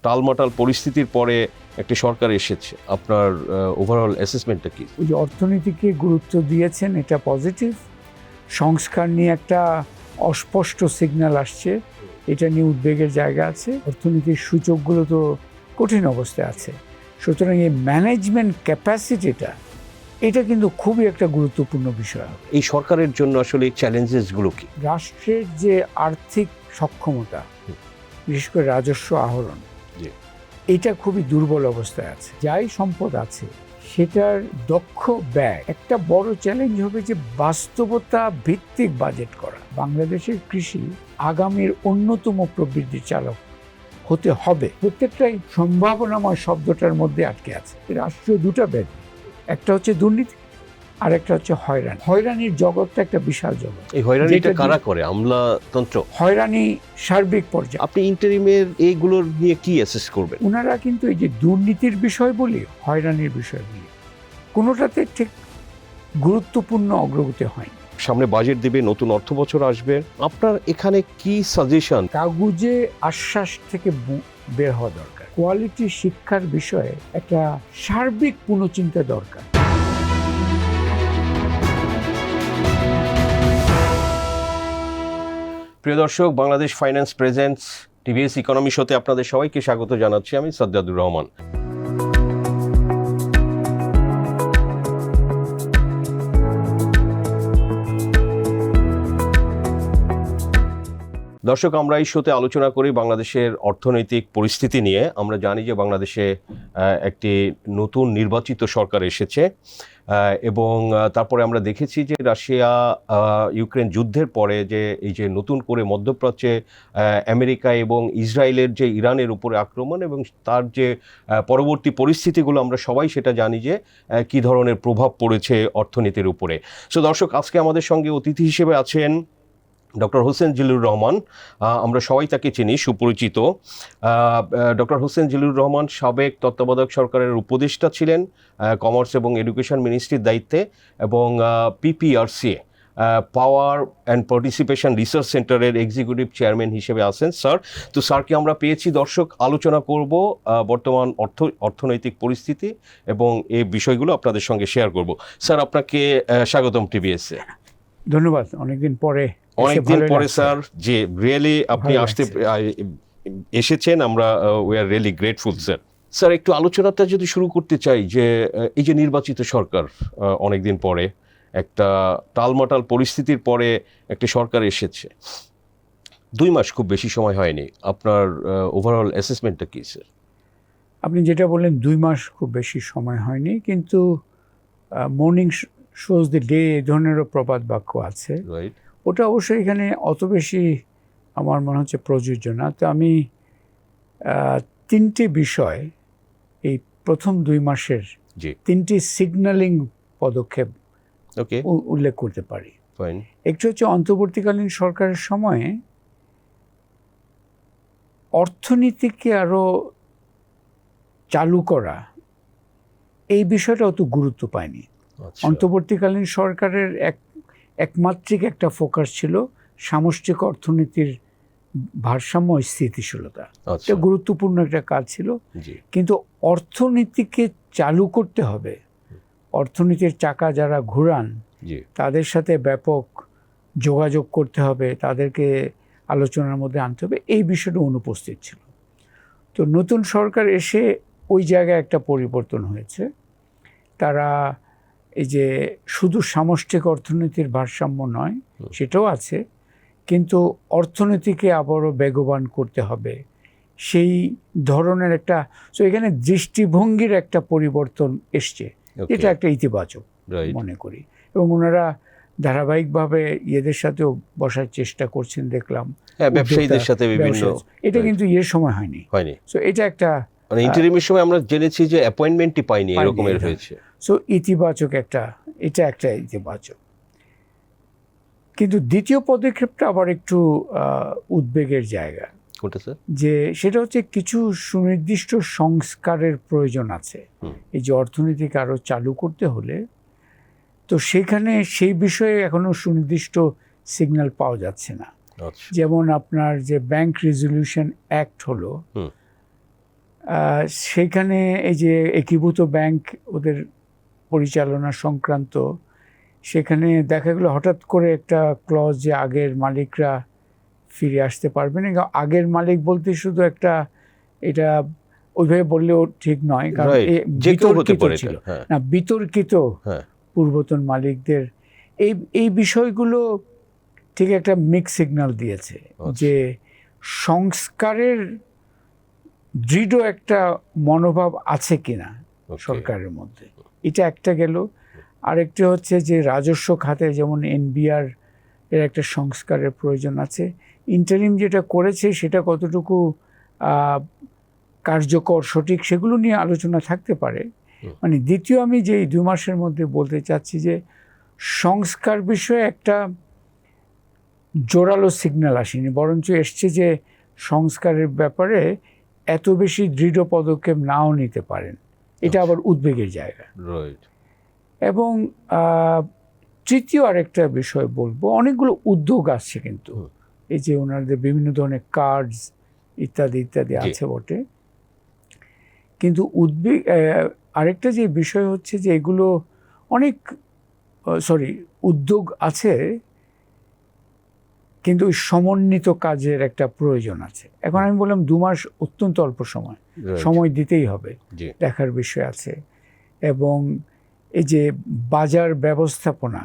টালমাটাল পরিস্থিতির পরে একটি সরকার এসেছে, আপনার ওভারঅল অ্যাসেসমেন্টটা কি? ওই যে অর্থনীতিকে গুরুত্ব দিয়েছেন, এটা পজিটিভ। সংস্কার নিয়ে একটা অস্পষ্ট সিগন্যাল আসছে, এটা নিয়ে উদ্বেগের জায়গা আছে। অর্থনীতির সূচকগুলো তো কঠিন অবস্থায় আছে, সুতরাং এই ম্যানেজমেন্ট ক্যাপাসিটিটা এটা কিন্তু খুবই একটা গুরুত্বপূর্ণ বিষয়। এই সরকারের জন্য আসলে চ্যালেঞ্জেসগুলো কি? রাষ্ট্রের যে আর্থিক সক্ষমতা, বিশেষ করে রাজস্ব আহরণ, এটা খুবই দুর্বল অবস্থায় আছে। যাই সম্পদ আছে সেটার দক্ষ ব্যয় একটা বড় চ্যালেঞ্জ হবে, যে বাস্তবতা ভিত্তিক বাজেট করা। বাংলাদেশের কৃষি আগামীর অন্যতম প্রবৃদ্ধির চালক হতে হবে। প্রত্যেকটাই সম্ভাবনাময় শব্দটার মধ্যে আটকে আছে। রাষ্ট্রীয় দুটা ব্যাধি, একটা হচ্ছে দুর্নীতি আর একটা হচ্ছে হয়রানি। হয়রানির জগৎটা একটা বিশাল জগৎ। এই হয়রানিটা কারা করে? আমলাতন্ত্র? হয়রানি সার্বিক পর্যায়ে। আপনি ইন্টারিমের এইগুলোর নিয়ে কি অ্যাসেস করবেন? ওনারা কিন্তু এই যে দুর্নীতির বিষয় বলি, হয়রানির বিষয় বলি, কোনোটাতে ঠিক গুরুত্বপূর্ণ অগ্রগতি হয়নি। সামনে বাজেট দিবে, নতুন অর্থ বছর আসবে, আপনার এখানে কি সাজেশন? কাগুজে আশ্বাস থেকে বের হওয়া দরকার। কোয়ালিটি শিক্ষার বিষয়ে একটা সার্বিক পুনঃচিন্তা দরকার। প্রিয় দর্শক, Bangladesh finance presents TVS economy শোতে আপনাদের সবাইকে স্বাগত জানাচ্ছি। আমি সাজ্জাদুর রহমান। দর্শক, আমরা এই শোতে আলোচনা করি বাংলাদেশের অর্থনৈতিক পরিস্থিতি নিয়ে। আমরা জানি যে বাংলাদেশে একটি নতুন নির্বাচিত সরকার এসেছে এবং তারপরে আমরা দেখেছি যে রাশিয়া ইউক্রেন যুদ্ধের পরে যে এই যে নতুন করে মধ্যপ্রাচ্যে আমেরিকা এবং ইসরায়েলের যে ইরানের উপরে আক্রমণ এবং তার যে পরবর্তী পরিস্থিতিগুলো, আমরা সবাই সেটা জানি যে কী ধরনের প্রভাব পড়েছে অর্থনীতির উপরে। সো দর্শক, আজকে আমাদের সঙ্গে অতিথি হিসেবে আছেন ডক্টর হোসেন জিল্লুর রহমান। আমরা সবাই তাকে চিনি, সুপরিচিত। ডক্টর হোসেন জিল্লুর রহমান সাবেক তত্ত্বাবধায়ক সরকারের উপদেষ্টা ছিলেন, কমার্স এবং এডুকেশন মিনিস্ট্রির দায়িত্বে, এবং PPRC power and participation research সেন্টারের এক্সিকিউটিভ চেয়ারম্যান হিসেবে আছেন স্যার। তো স্যারকে আমরা পেয়েছি। দর্শক, আলোচনা করব বর্তমান অর্থনৈতিক পরিস্থিতি এবং এই বিষয়গুলো আপনাদের সঙ্গে শেয়ার করব। স্যার, আপনাকে স্বাগতম টিভিএসে। ধন্যবাদ। অনেকদিন পরে স্যার, যে রিয়েলি আপনি এসেছেন, আমরা we are really grateful sir. Sir, একটু আলোচনাটা যদি শুরু করতে চাই যে এই যে নির্বাচিত সরকার, অনেকদিন পরে একটা টালমাটাল পরিস্থিতির পরে একটি সরকার এসেছে, 2 মাস খুব বেশি সময় হয়নি। আপনার ওভারঅল অ্যাসেসমেন্টটা কি স্যার? আপনি যেটা বললেন 2 মাস খুব বেশি সময় হয়নি, কিন্তু মর্নিং শোজ দ্য ডে এই ধরনেরও প্রবাদ বাক্য আছে। রাইট। ওটা অবশ্যই এখানে অত বেশি আমার মনে হচ্ছে প্রযোজ্য না। তো আমি 3টে বিষয় এই প্রথম 2 মাসের 3টি সিগন্যালিং পদক্ষেপ উল্লেখ করতে পারি। একটু হচ্ছে অন্তর্বর্তীকালীন সরকারের সময়ে অর্থনীতিকে আরও চালু করা, এই বিষয়টা অত গুরুত্ব পায়নি। অন্তর্বর্তীকালীন সরকারের একমাত্রিক একটা ফোকাস ছিল সামষ্টিক অর্থনীতির ভারসাম্য স্থিতিশীলতা। এটা গুরুত্বপূর্ণ একটা কাজ ছিল, কিন্তু অর্থনীতিকে চালু করতে হবে, অর্থনীতির চাকা যারা ঘুরান তাদের সাথে ব্যাপক যোগাযোগ করতে হবে, তাদেরকে আলোচনার মধ্যে আনতে হবে, এই বিষয়টা অনুপস্থিত ছিল। তো নতুন সরকার এসে ওই জায়গায় একটা পরিবর্তন হয়েছে। তারা এই যে শুধু সামষ্টিক অর্থনীতির ভারসাম্য নয়, সেটাও আছে, কিন্তু অর্থনীতিকে আবারও বেগবান করতে হবে, সেই ধরনের একটা, তো এখানে দৃষ্টিভঙ্গির একটা পরিবর্তন এসছে, এটা একটা ইতিবাচক মনে করি। এবং ওনারা ধারাবাহিকভাবে ইয়েদের সাথেও বসার চেষ্টা করছেন দেখলাম, ব্যবসায়ীদের সাথে বিভিন্ন। এটা কিন্তু সময় হয়নি। সো এটা একটা মানে ইন্টারিমের সময় আমরা জেনেছি যে অ্যাপয়েন্টমেন্টই পাইনি, এরকমের হয়েছে। সো ইতিবাচক একটা, এটা একটা ইতিবাচক। কিন্তু দ্বিতীয় পদক্ষেপটা আবার একটু উদ্বেগের জায়গা। কোনটা স্যার? যে সেটা হচ্ছে কিছু সুনির্দিষ্ট সংস্কারের প্রয়োজন আছে এই যে অর্থনীতিকে আরও চালু করতে হলে। তো সেখানে সেই বিষয়ে এখনো সুনির্দিষ্ট সিগন্যাল পাওয়া যাচ্ছে না। যেমন আপনার যে ব্যাংক রেজলিউশন অ্যাক্ট হলো, সেখানে এই যে একীভূত ব্যাংক ওদের পরিচালনা সংক্রান্ত, সেখানে দেখা গেলো হঠাৎ করে একটা ক্লজ যে আগের মালিকরা ফিরে আসতে পারবে না। আগের মালিক বলতে শুধু একটা, এটা ওইভাবে বললেও ঠিক নয়, কারণ বিতর্কিত ছিল না, বিতর্কিত পূর্বতন মালিকদের এই বিষয়গুলো ঠিক একটা মিক্স সিগন্যাল দিয়েছে যে সংস্কারের দৃঢ় একটা মনোভাব আছে কিনা সরকারের মধ্যে, এটা একটা গেল। আরেকটা হচ্ছে যে রাজস্ব খাতে যেমন এনবিআর এর একটা সংস্কারের প্রয়োজন আছে, ইন্টারিম যেটা করেছে সেটা কতটুকু কার্যকর সঠিক সেগুলো নিয়ে আলোচনা থাকতে পারে। মানে দ্বিতীয় আমি যে 2 মাসের মধ্যে বলতে চাচ্ছি যে সংস্কার বিষয়ে একটা জোরালো সিগন্যাল আসেনি, বরঞ্চ এসছে যে সংস্কারের ব্যাপারে এত বেশি দৃঢ় পদক্ষেপ নাও নিতে পারেন, এটা আবার উদ্বেগের জায়গা। এবং তৃতীয় আরেকটা বিষয় বলবো, অনেকগুলো উদ্যোগ আসছে কিন্তু এই যে ওনাদের বিভিন্ন ধরনের কার্ডস ইত্যাদি ইত্যাদি আছে বটে, কিন্তু আরেকটা যে বিষয় হচ্ছে যে এগুলো অনেক উদ্যোগ আছে, কিন্তু সমন্বিত কাজের একটা প্রয়োজন আছে। এখন আমি বললাম 2 মাস অত্যন্ত অল্প সময় দিতেই হবে, দেখার বিষয় আছে। এবং এই যে বাজার ব্যবস্থাপনা,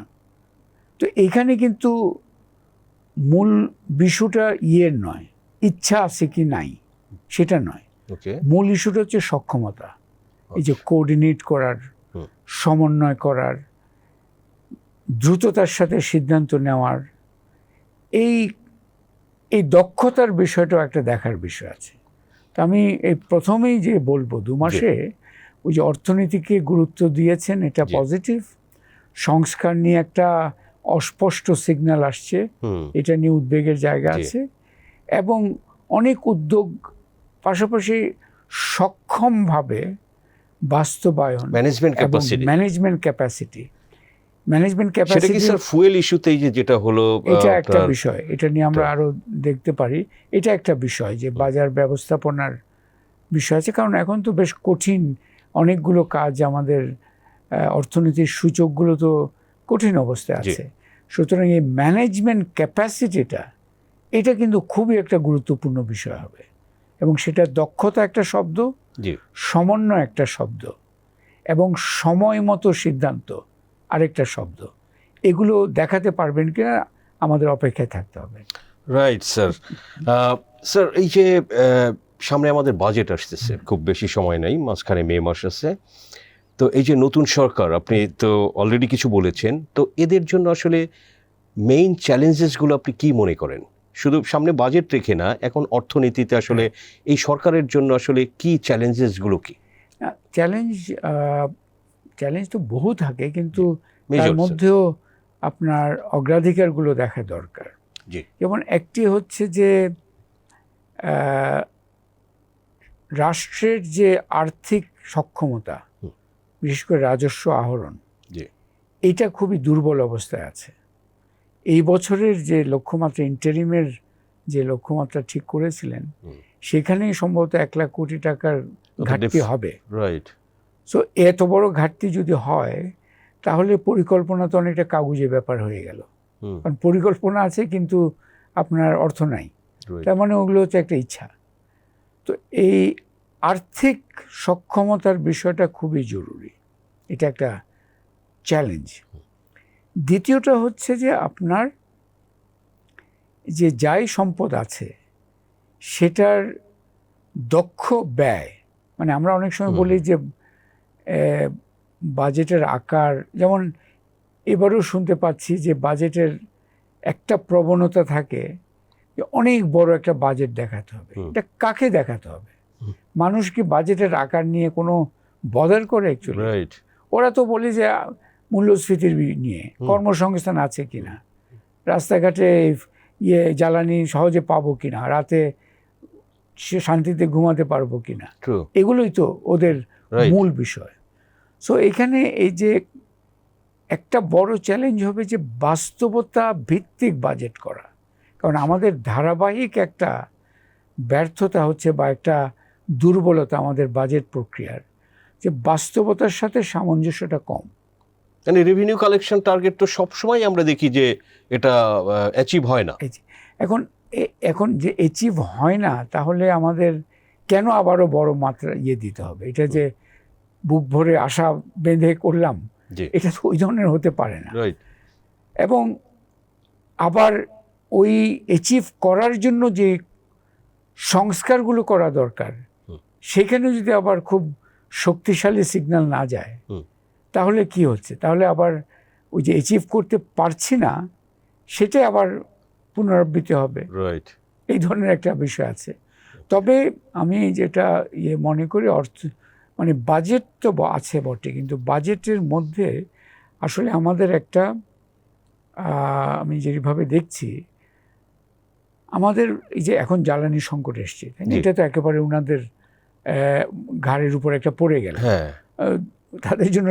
তো এখানে কিন্তু মূল বিষয়টা নয় ইচ্ছা আছে কি নাই সেটা নয়, মূল ইস্যুটা হচ্ছে সক্ষমতা। এই যে কোঅর্ডিনেট করার, সমন্বয় করার, দ্রুততার সাথে সিদ্ধান্ত নেওয়ার, এই দক্ষতার বিষয়টাও একটা দেখার বিষয় আছে। তো আমি এই প্রথমেই যে বলবো 2 মাসে ওই যে অর্থনীতিকে গুরুত্ব দিয়েছেন, এটা পজিটিভ। সংস্কার নিয়ে একটা অস্পষ্ট সিগন্যাল আসছে, এটা নিয়ে উদ্বেগের জায়গা আছে। এবং অনেক উদ্যোগ পাশাপাশি সক্ষমভাবে বাস্তবায়ন, ম্যানেজমেন্ট ক্যাপাসিটি ফুয়েল ইস্যুতেই যেটা হলো, এটা একটা বিষয়, এটা নিয়ে আমরা আরো দেখতে পারি। এটা একটা বিষয় যে বাজার ব্যবস্থাপনার বিষয় আছে, কারণ এখন তো বেশ কঠিন অনেকগুলো কাজ, আমাদের অর্থনীতির সূচকগুলো তো কঠিন অবস্থায় আছে। সুতরাং এই ম্যানেজমেন্ট ক্যাপাসিটিটা, এটা কিন্তু খুবই একটা গুরুত্বপূর্ণ বিষয় হবে। এবং সেটা দক্ষতা একটা শব্দ, সমন্বয় একটা শব্দ, এবং সময় মতো সিদ্ধান্ত আরেকটা শব্দ। এগুলো দেখাতে পারবেন কিনা আমাদের অপেক্ষায় থাকতে হবে। Right sir. স্যার, এই যে সামনে আমাদের বাজেট আসতেছে, খুব বেশি সময় নেই, মাঝখানে মে মাস আছে। তো এই যে নতুন সরকার, আপনি তো অলরেডি কিছু বলেছেন, তো এদের জন্য আসলে মেইন চ্যালেঞ্জেসগুলো আপনি কি মনে করেন? শুধু সামনে বাজেট রেখে না, এখন অর্থনীতিতে আসলে এই সরকারের জন্য আসলে কি চ্যালেঞ্জেসগুলো কি? চ্যালেঞ্জ তো বহু থাকে, কিন্তু তার মধ্যেও আপনার অগ্রাধিকারগুলো দেখা দরকার। যেমন একটি হচ্ছে যে রাষ্ট্রের যে আর্থিক সক্ষমতা, বিশেষ করে রাজস্ব আহরণ, এটা খুবই দুর্বল অবস্থায় আছে। এই বছরের যে লক্ষ্যমাত্রা, ইন্টারিমের যে লক্ষ্যমাত্রা ঠিক করেছিলেন, সেখানেই সম্ভবত 1 লাখ কোটি টাকার ঘাটতি হবে। সো এত বড় ঘাটতি যদি হয়, তাহলে পরিকল্পনা তো অনেকটা কাগুজে ব্যাপার হয়ে গেল। কারণ পরিকল্পনা আছে কিন্তু আপনার অর্থ নাই, তার মানে ওগুলো হচ্ছে একটা ইচ্ছা। তো এই আর্থিক সক্ষমতার বিষয়টা খুবই জরুরি, এটা একটা চ্যালেঞ্জ। দ্বিতীয়টা হচ্ছে যে আপনার যে যাই সম্পদ আছে সেটার দক্ষ ব্যয়। মানে আমরা অনেক সময় বলি যে বাজেটের আকার, যেমন এবারও শুনতে পাচ্ছি যে বাজেটের একটা প্রবণতা থাকে যে অনেক বড় একটা বাজেট দেখাতে হবে। এটা কাকে দেখাতে হবে? মানুষ কি বাজেটের আকার নিয়ে কোনো বদার করে? অ্যাকচুয়ালি ওরা তো বলে যে মূল্যস্ফীতির নিয়ে, কর্মসংস্থান আছে কিনা, রাস্তাঘাটে জ্বালানি সহজে পাবো কিনা, রাতে সে শান্তিতে ঘুমাতে পারবো কিনা, এগুলোই তো ওদের মূল বিষয়। সো এখানে এই যে একটা বড় চ্যালেঞ্জ হবে যে বাস্তবতা ভিত্তিক বাজেট করা। কারণ আমাদের ধারাবাহিক একটা ব্যর্থতা হচ্ছে, বা একটা দুর্বলতা আমাদের বাজেট প্রক্রিয়ার, যে বাস্তবতার সাথে সামঞ্জস্যটা কম। মানে রেভিনিউ কালেকশন টার্গেট তো সবসময় আমরা দেখি যে এটা অ্যাচিভ হয় না। এখন যে অ্যাচিভ হয় না, তাহলে আমাদের কেন আবারও বড় মাত্রা দিতে হবে? এটা যে বুক ভরে আশা বেঁধে করলাম, এটা তো ওই ধরনের হতে পারে না। এবং আবার ওই অ্যাচিভ করার জন্য যে সংস্কারগুলো করা দরকার, সেখানে যদি আবার খুব শক্তিশালী সিগন্যাল না যায়, তাহলে কি হচ্ছে? তাহলে আবার ওই যে অ্যাচিভ করতে পারছি না, সেটাই আবার পুনরাবৃত্তি হবে। এই ধরনের একটা বিষয় আছে। তবে আমি যেটা মনে করি, মানে বাজেট তো আছে বটে, কিন্তু বাজেটের মধ্যে আসলে আমাদের একটা আমি যেভাবে দেখছি, আমাদের এই যে এখন জ্বালানি সংকট এসছে, এটা তো একেবারে ওনাদের ঘাড়ের উপর একটা পড়ে গেল। তাদের জন্য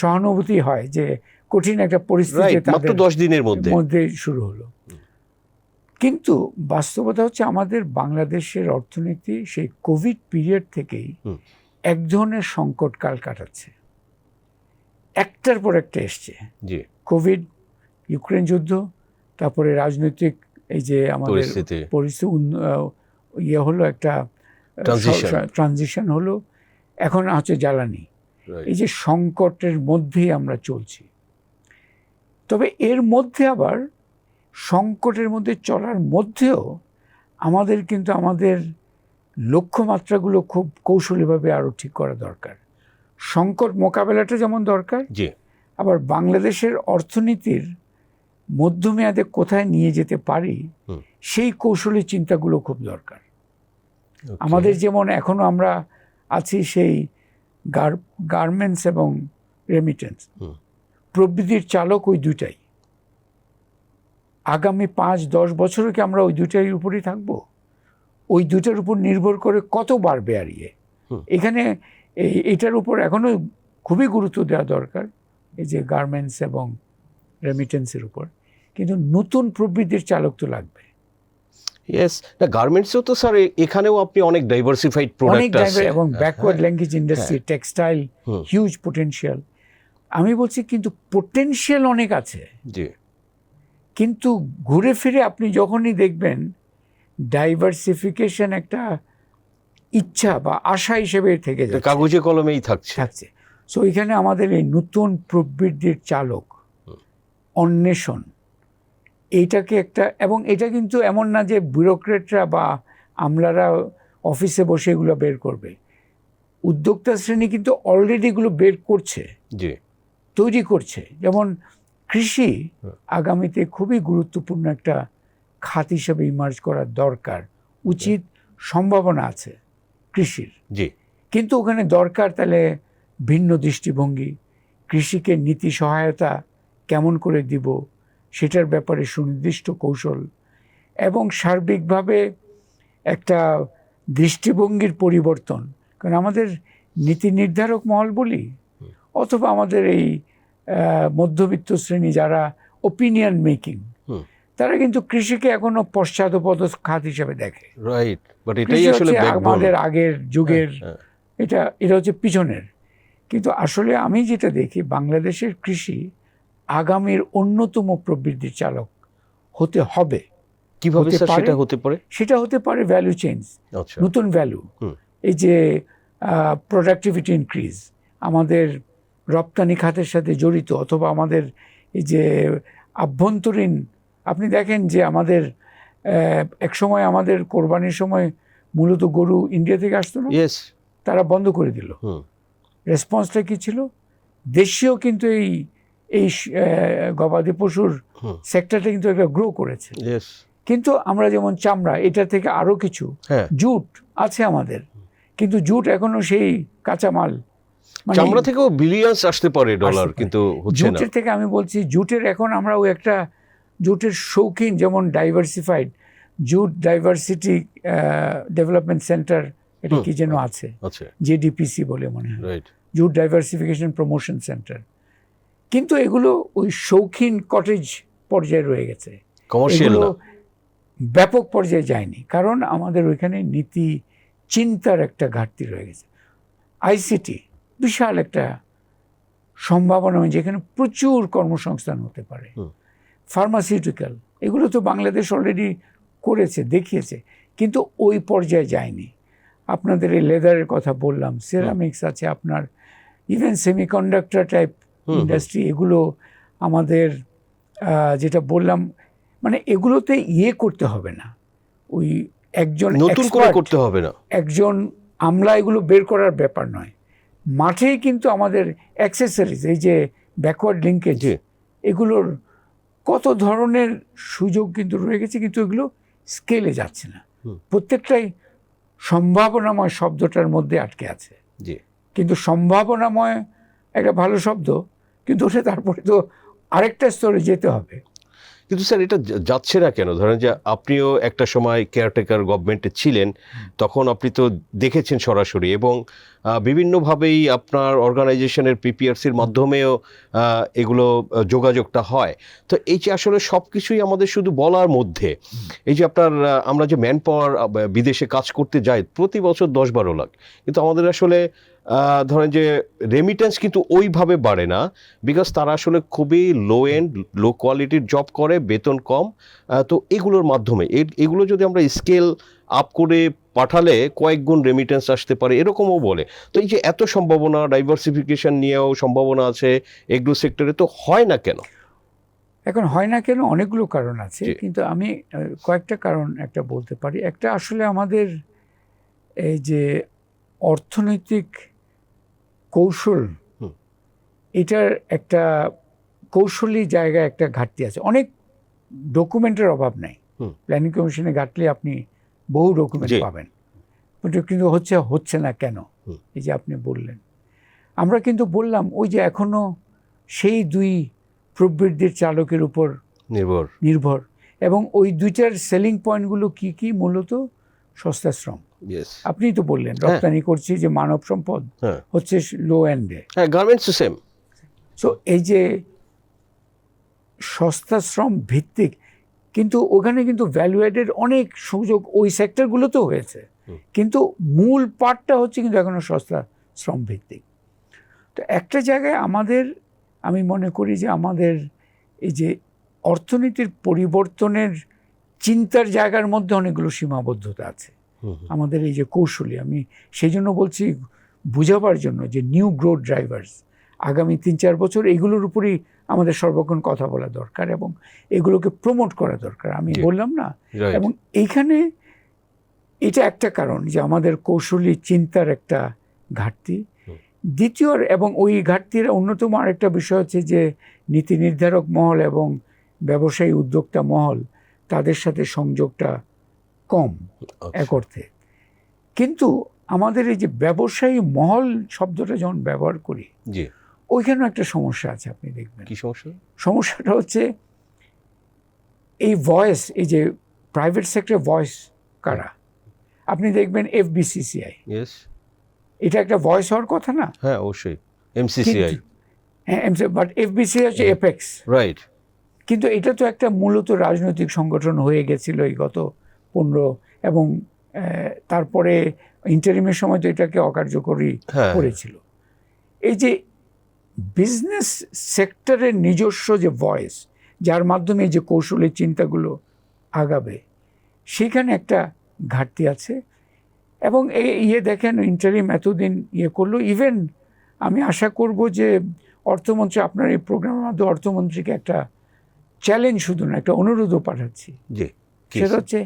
সহানুভূতি হয় যে কঠিন একটা পরিস্থিতি মাত্র 10 দিনের মধ্যে শুরু হলো। কিন্তু বাস্তবতা হচ্ছে আমাদের বাংলাদেশের অর্থনীতি সেই কোভিড পিরিয়ড থেকেই এক ধরনের সংকট কাল কাটাচ্ছে, একটার পর একটা এসছে। কোভিড, ইউক্রেন যুদ্ধ, তারপরে রাজনৈতিক এই যে আমাদের পরিস্থিতি হলো, একটা ট্রানজিশন হলো, এখন আছে জ্বালানি। এই যে সংকটের মধ্যেই আমরা চলছি। তবে এর মধ্যে আবার সংকটের মধ্যে চলার মধ্যেও আমাদের কিন্তু আমাদের লক্ষ্যমাত্রাগুলো খুব কৌশলীভাবে আরও ঠিক করা দরকার। সংকট মোকাবেলাটা যেমন দরকার, আবার বাংলাদেশের অর্থনীতির মধ্যমেয়াদে কোথায় নিয়ে যেতে পারি সেই কৌশলী চিন্তাগুলো খুব দরকার। আমাদের যেমন এখনো আমরা আছি সেই গার্মেন্টস এবং রেমিটেন্স, প্রবৃদ্ধির চালক ওই দুইটাই। আগামী 5-10 বছরও কি আমরা ওই দুইটার উপরেই থাকবো? ওই দুইটার উপর নির্ভর করে কত বাড়বে আর এখানে এইটার উপর এখনো খুবই গুরুত্ব দেওয়া দরকার, এই যে গার্মেন্টস এবং রেমিটেন্সের উপর। কিন্তু নতুন প্রবৃদ্ধির চালক তো লাগবে। গার্মেন্টসও তো স্যার এখানেও আপনি অনেক ডাইভার্সিফাইড প্রোডাক্ট আছে, এবং backward language industry, textile, huge potential. আমি বলছি কিন্তু পোটেনশিয়াল অনেক আছে, কিন্তু ঘুরে ফিরে আপনি যখনই দেখবেন ডাইভার্সিফিকেশন একটা ইচ্ছা বা আশা হিসেবে থেকে যাচ্ছে, কাগজে কলমেই থাকছে। সো এখানে আমাদের এই নতুন প্রবৃদ্ধির চালক অন্বেষণ, এইটাকে একটা, এবং এটা কিন্তু এমন না যে ব্যুরোক্রেটরা বা আমলারা অফিসে বসে এগুলো বের করবে। উদ্যোক্তা শ্রেণী কিন্তু অলরেডি এগুলো বের করছে, তৈরি করছে। যেমন কৃষি আগামীতে খুবই গুরুত্বপূর্ণ একটা খাত হিসেবে ইমার্জ করার দরকার, উচিত, সম্ভাবনা আছে কৃষির। কিন্তু ওখানে দরকার তাহলে ভিন্ন দৃষ্টিভঙ্গি, কৃষিকে নীতি সহায়তা কেমন করে দিব সেটার ব্যাপারে সুনির্দিষ্ট কৌশল, এবং সার্বিকভাবে একটা দৃষ্টিভঙ্গির পরিবর্তন। কারণ আমাদের নীতি নির্ধারক মহল বলি, অথবা আমাদের এই মধ্যবিত্ত শ্রেণী যারা ওপিনিয়ন মেকিং, তারা কিন্তু কৃষিকে এখনো পশ্চাৎপদ খাত হিসেবে দেখে। আমাদের আগের যুগের এটা হচ্ছে পিছনের। কিন্তু আসলে আমি যেটা দেখি, বাংলাদেশের কৃষি আগামীর অন্যতম প্রবৃদ্ধির চালক হতে হবে। কিভাবে সেটা হতে পারে? সেটা হতে পারে ভ্যালু চেঞ্জ, নতুন ভ্যালু, এই যে প্রোডাক্টিভিটি ইনক্রিজ, আমাদের রপ্তানি খাতের সাথে জড়িত, অথবা আমাদের এই যে আভ্যন্তরীণ, আপনি দেখেন যে আমাদের এক সময় আমাদের কোরবানির সময় মূলত গরু ইন্ডিয়া থেকে আসতো না, তারা বন্ধ করে দিল। রেসপন্সটা কি ছিল? দেশীয় কিন্তু এই গবাদি পশুর সেক্টরটা কিন্তু একটা গ্রো করেছে। কিন্তু আমরা যেমন চামড়া, এটা থেকে আরো কিছু, জুট আছে আমাদের, কিন্তু জুট এখনো সেই কাঁচামাল, চামড়া থেকেও বিলিয়ন্স আসতে পারে ডলার, কিন্তু জুটের থেকে আমি বলছি, জুটের এখন আমরা ওই একটা জুটের শৌখিন, যেমন diversified jute diversity development centre, এটা কি যেন আছে, জেডিপিসি বলে মনে হয়, জুট ডাইভার্সিফিকেশন প্রমোশন সেন্টার। কিন্তু এগুলো ওই শৌখিন কটেজ পর্যায়ে রয়ে গেছে, এগুলো ব্যাপক পর্যায়ে যায়নি, কারণ আমাদের ওইখানে নীতি চিন্তার একটা ঘাটতি রয়ে গেছে। আইসিটি বিশাল একটা সম্ভাবনা, যেখানে প্রচুর কর্মসংস্থান হতে পারে। ফার্মাসিউটিক্যাল, এগুলো তো বাংলাদেশ অলরেডি করেছে, দেখিয়েছে, কিন্তু ওই পর্যায়ে যায়নি। আপনাদের এই লেদারের কথা বললাম, সেরামিক্স আছে আপনার, ইভেন সেমিকন্ডাক্টর টাইপ ইন্ডাস্ট্রি, এগুলো আমাদের যেটা বললাম, মানে এগুলোতে করতে হবে না, ওই একজন নতুন করে করতে হবে না, একজন আমলা এগুলো বের করার ব্যাপার নয়। মাঠেই কিন্তু আমাদের অ্যাক্সেসরিজ, এই যে ব্যাকওয়ার্ড লিঙ্কেজ, এগুলোর কত ধরনের সুযোগ কিন্তু রয়ে গেছে, কিন্তু এগুলো স্কেলে যাচ্ছে না। প্রত্যেকটাই সম্ভাবনাময় শব্দটার মধ্যে আটকে আছে। কিন্তু সম্ভাবনাময় একটা ভালো শব্দ, কিন্তু ওটা তারপরে তো আরেকটা স্তরে যেতে হবে। কিন্তু স্যার এটা যাচ্ছে না কেন? ধরেন যে আপনিও একটা সময় কেয়ারটেকার গভর্নমেন্টে ছিলেন, তখন আপনি তো দেখেছেন সরাসরি, এবং বিভিন্নভাবেই আপনার অর্গানাইজেশনের পিপিআরসির মাধ্যমেও এগুলো যোগাযোগটা হয়। তো এই যে আসলে সব কিছুই আমাদের শুধু বলার মধ্যে, এই যে আপনার আমরা যে ম্যান পাওয়ার বিদেশে কাজ করতে যাই প্রতি বছর 10-12 লাখ, কিন্তু আমাদের আসলে ধরেন যে রেমিটেন্স কিন্তু ওইভাবে বাড়ে না, বিকজ তারা আসলে খুবই লো এন্ড লো কোয়ালিটির জব করে, বেতন কম। তো এগুলোর মাধ্যমে এগুলো যদি আমরা স্কেল আপ করে পাঠালে কয়েক গুণ রেমিটেন্স আসতে পারে, এরকমও বলে। তো এই যে এত সম্ভাবনা, ডাইভার্সিফিকেশন নিয়েও সম্ভাবনা আছে এগ্রো সেক্টরে, তো হয় না কেন? এখন হয় না কেন, অনেকগুলো কারণ আছে, কিন্তু আমি কয়েকটা কারণ একটা বলতে পারি। একটা, আসলে আমাদের এই যে অর্থনৈতিক কৌশল, এটার একটা কৌশলী জায়গায় একটা ঘাটতি আছে। অনেক ডকুমেন্টের অভাব নাই, প্ল্যানিং কমিশনে ঘাটলে আপনি বহু ডকুমেন্ট পাবেন, কিন্তু হচ্ছে না কেন? এই যে আপনি বললেন, আমরা কিন্তু বললাম ওই যে এখনো সেই দুই প্রবৃদ্ধির চালকের উপর নির্ভর, এবং ওই দুইটার সেলিং পয়েন্টগুলো কি কি? মূলত সস্তা শ্রম। আপনি তো বললেন রপ্তানি করছি, যে মানব সম্পদ হচ্ছে লো এন্ডে, গার্মেন্টস সেম। সো এই যে সস্তা শ্রম ভিত্তিক, কিন্তু ওখানে কিন্তু ভ্যালু অ্যাডেড অনেক সুযোগ ওই সেক্টরগুলোতেও হয়েছে, কিন্তু মূল পার্টটা হচ্ছে কিন্তু এখনো সস্তা শ্রম ভিত্তিক। তো একটা জায়গায় আমাদের, আমি মনে করি যে আমাদের এই যে অর্থনীতির পরিবর্তনের চিন্তার জায়গার মধ্যে অনেকগুলো সীমাবদ্ধতা আছে আমাদের এই যে কৌশলী। আমি সেই জন্য বলছি, বুঝাবার জন্য, যে নিউ গ্রোথ ড্রাইভার্স আগামী 3-4 বছর এগুলোর উপরই আমাদের সর্বক্ষণ কথা বলা দরকার, এবং এগুলোকে প্রমোট করা দরকার। আমি বললাম না, এবং এইখানে এটা একটা কারণ যে আমাদের কৌশলী চিন্তার একটা ঘাটতি। দ্বিতীয়, এবং ওই ঘাটতির অন্যতম আরেকটা বিষয় হচ্ছে যে নীতি নির্ধারক মহল এবং ব্যবসায়ী উদ্যোক্তা মহল, তাদের সাথে সংযোগটা কম এক অর্থে। কিন্তু আমাদের এই যে ব্যবসায়ী মহল শব্দটা যখন ব্যবহার করি, ওইখানেও একটা সমস্যা আছে। আপনি দেখবেন কি সমস্যা? সমস্যাটা হচ্ছে এই ভয়েস, এই যে প্রাইভেট সেক্টর ভয়েস কারা? আপনি দেখবেন এফবিসিসিআই, এটা একটা ভয়েস হওয়ার কথা না? হ্যাঁ, অবশ্যই। এমসিসিআই, হ্যাঁ, বাট এফবিসিআই হচ্ছে এপেক্স, রাইট। কিন্তু এটা তো একটা মূলত রাজনৈতিক সংগঠন হয়ে গেছিল এই গত 15, এবং তারপরে ইন্টারিমের সময় তো এটাকে অকার্যকরী করেছিল। এই যে বিজনেস সেক্টরের নিজস্ব যে ভয়েস, যার মাধ্যমে এই যে কৌশলের চিন্তাগুলো আগাবে, সেখানে একটা ঘাটতি আছে। এবং দেখেন ইন্টারিম এতদিন করলো, ইভেন আমি আশা করব যে অর্থমন্ত্রী, আপনার এই প্রোগ্রামের মাধ্যমে অর্থমন্ত্রীকে একটা চ্যালেঞ্জ, শুধু না একটা অনুরোধও পাঠাচ্ছি, সেটা হচ্ছে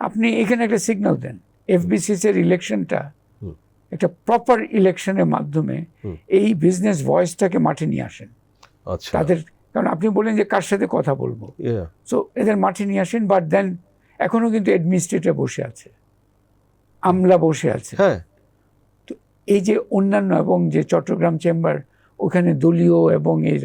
আপনি এখানে একটা সিগন্যাল দেন, এফবিসিসির ইলেকশনটা একটা প্রপার ইলেকশনের মাধ্যমে এই বিজনেস ভয়েসটাকে মাঠে নিয়ে আসেন তাদের। কারণ আপনি বলেন যে কার সাথে কথা বলবো, সো এদের মাঠে নিয়ে আসেন। বাট দেন এখনো কিন্তু অ্যাডমিনিস্ট্রেটর বসে আছে, আমলা বসে আছে। তো এই যে অন্যান্য, এবং যে চট্টগ্রাম চেম্বার, ওখানে দলীয় এবং এই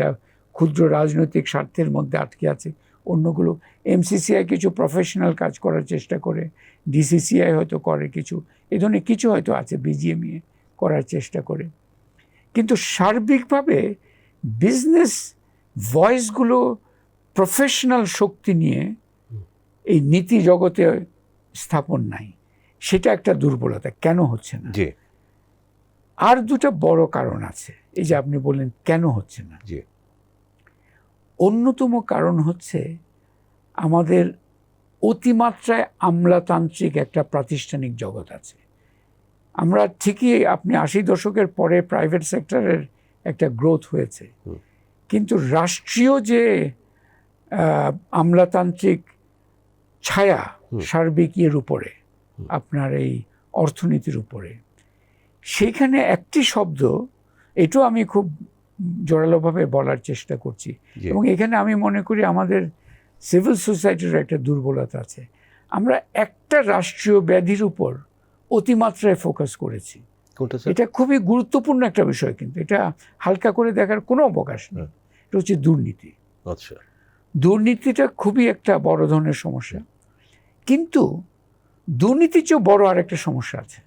ক্ষুদ্র রাজনৈতিক স্বার্থের মধ্যে আটকে আছে। অন্যগুলো, এমসিসিআই কিছু প্রফেশনাল কাজ করার চেষ্টা করে, ডিসিসিআই হয়তো করে কিছু, এই ধরনের কিছু হয়তো আছে, বিজিএমইএ করার চেষ্টা করে। কিন্তু সার্বিকভাবে বিজনেস ভয়েসগুলো প্রফেশনাল শক্তি নিয়ে এই নীতি জগতে স্থাপন নাই। সেটা একটা দুর্বলতা। কেন হচ্ছে না? জি আর দুটা বড় কারণ আছে। এই যে আপনি বললেন কেন হচ্ছে না, জি অন্যতম কারণ হচ্ছে আমাদের অতিমাত্রায় আমলাতান্ত্রিক একটা প্রাতিষ্ঠানিক জগৎ আছে। আমরা ঠিকই, আপনি 80 দশকের পরে প্রাইভেট সেক্টরের একটা গ্রোথ হয়েছে, কিন্তু রাষ্ট্রীয় যে আমলাতান্ত্রিক ছায়া সার্বিক ইয়ের উপরে, আপনার এই অর্থনীতির উপরে, সেইখানে একটি শব্দ, এটাও আমি খুব জোরালোভাবে বলার চেষ্টা করছি, এবং এখানে আমি মনে করি আমাদের সিভিল সোসাইটির একটা দুর্বলতা আছে। আমরা একটা রাষ্ট্রীয় ব্যাধির উপর অতিমাত্রায় ফোকাস করেছি। এটা খুবই গুরুত্বপূর্ণ একটা বিষয়, কিন্তু এটা হালকা করে দেখার কোনো অবকাশ নেই। এটা হচ্ছে দুর্নীতি। আচ্ছা, দুর্নীতিটা খুবই একটা বড় ধরনের সমস্যা, কিন্তু দুর্নীতির চেয়েও বড় আর একটা সমস্যা আছে।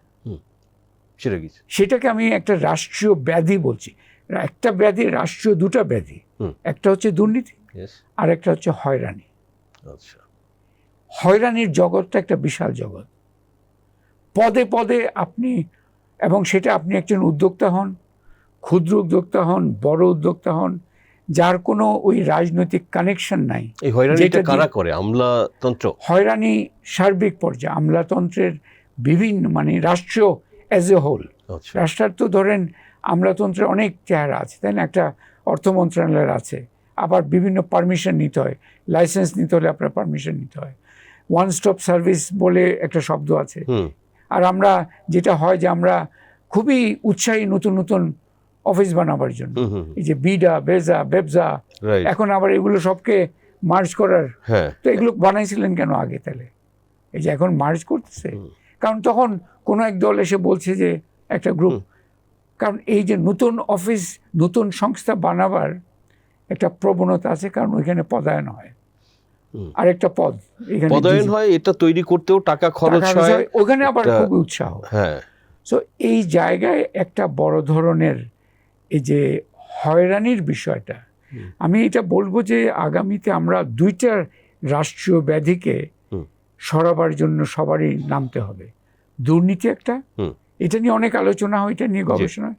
সেটাকে আমি একটা রাষ্ট্রীয় ব্যাধি বলছি। একটা ব্যাধি, রাষ্ট্রীয় দুটা ব্যাধি, একটা হচ্ছে দুর্নীতি, আর একটা হচ্ছে হয়রানি। আচ্ছা, হয়রানির জগৎটা একটা বিশাল জগৎ। পদে পদে আপনি, এবং সেটা আপনি একজন উদ্যোক্তা হন, ক্ষুদ্র উদ্যোক্তা হন, বড় উদ্যোক্তা হন, যার কোনো ওই রাজনৈতিক কানেকশন নাই। এই হয়রানিটা কারা করে? আমলাতন্ত্র? হয়রানি সার্বিক পর্যায়ে আমলাতন্ত্রের বিভিন্ন, মানে রাষ্ট্রীয় অ্যাজ এ হোল। রাষ্ট্রের তো ধরেন আমলাতন্ত্রের অনেক চেহারা আছে, তাই না? একটা অর্থ মন্ত্রণালয়ের আছে, আবার বিভিন্ন পারমিশন নিতে হয়, লাইসেন্স নিতে হলে আপনার পারমিশন নিতে হয়। ওয়ান স্টপ সার্ভিস বলে একটা শব্দ আছে। আর আমরা যেটা হয় যে আমরা খুবই উৎসাহী নতুন নতুন অফিস বানাবার জন্য, এই যে বিডা, বেজা, বেবজা, এখন আবার এগুলো সবকে মার্জ করার। তো এগুলো বানাইছিলেন কেন আগে তাহলে? এই যে এখন মার্জ করতেছে, কারণ তখন কোনো এক দল এসে বলছে যে একটা গ্রুপ, কারণ এই যে নতুন অফিস, নতুন সংস্থা বানাবার একটা প্রবণতা আছে, কারণ ওইখানে পদায়ন হয়, আরেকটা পদ এখানে পদায়ন হয়, এটা তৈরি করতেও টাকা খরচ হয়, ওখানে আবার খুব উৎসাহ। সো এই জায়গায় একটা বড় ধরনের এই যে হয়রানির বিষয়টা, আমি এটা বলবো যে আগামীতে আমরা দুইটা রাষ্ট্রীয় ব্যাধিকে সরাবার জন্য সবারই নামতে হবে। দুর্নীতি একটা, এটা নিয়ে অনেক আলোচনা হয়, এটা নিয়ে গবেষণা।